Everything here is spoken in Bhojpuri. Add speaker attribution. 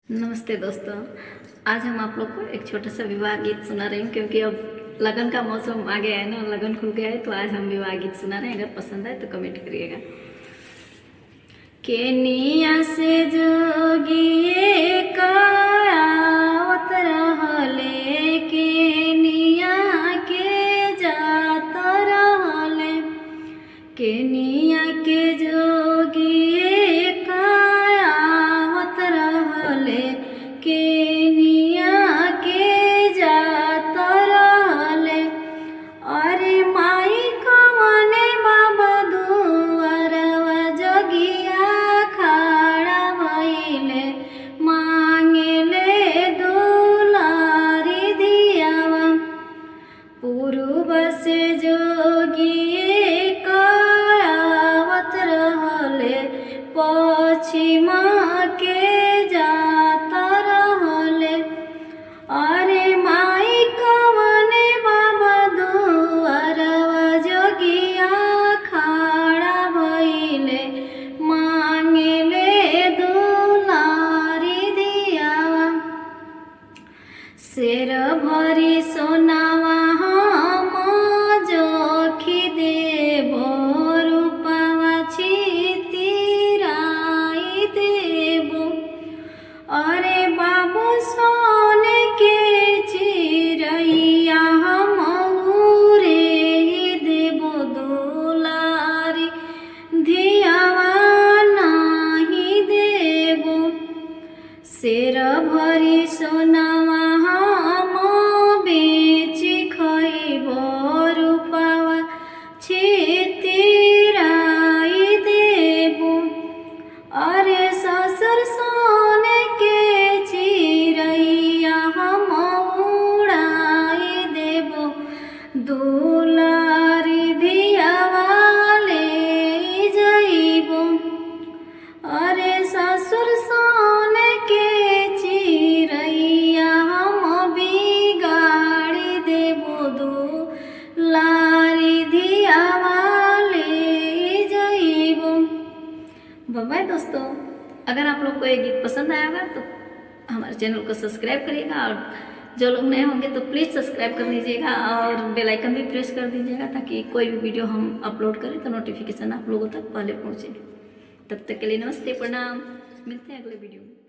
Speaker 1: नमस्ते दोस्तों, आज हम आप लोग को एक छोटा सा विवाह गीत सुना रहे हैं क्योंकि अब लगन का मौसम आ गया है ना, लगन खुल गया है। तो आज हम विवाह गीत सुना रहे हैं। अगर पसंद आए तो कमेंट करिएगा। केनिया से जोगिए कायावत रहले, केनिया के जात रहले, केनिया के जोगिए कायावत रहले, केनिया के जात रहले। अरे माई कवने बाबा दुआरवा जोगिया खड़ा भइले, मांगेले दुलारी दियावा। पूर्व से जोगिए कायावत रहले, पश्चिमा के जात रहले। अरे माई कवने बाबा दुआरवा जोगिया खड़ा भइले, मांगेले दुलारी दियावा। शेर भरी सोनावा हम जोखी देबो, रूपावा छितिराई देबो। अरे बाबू सोने के चिरैया हम उड़े देबो, दुलारी धियावा नाही देबो। शेर भरी सोनावा हम बेची खइबो, रूपावा छितिराई देबो। अरे ससुर सोने के चिरैया हम उड़ाई देबो, दुलारी धियावा ले जइबो। अरे ससुर सोने के चिरैया हम बिगाड़ी देबो, दुलारी धियावा ले जइबो। बाय दोस्तों, अगर आप लोग को ये गीत पसंद आया होगा तो हमारे चैनल को सब्सक्राइब करिएगा, और जो लोग नए होंगे तो प्लीज़ सब्सक्राइब कर दीजिएगा और बेल आइकन भी प्रेस कर दीजिएगा, ताकि कोई भी वीडियो हम अपलोड करें तो नोटिफिकेशन आप लोगों तक पहले पहुँचे। तब तक के लिए नमस्ते, प्रणाम, मिलते हैं अगले वीडियो में।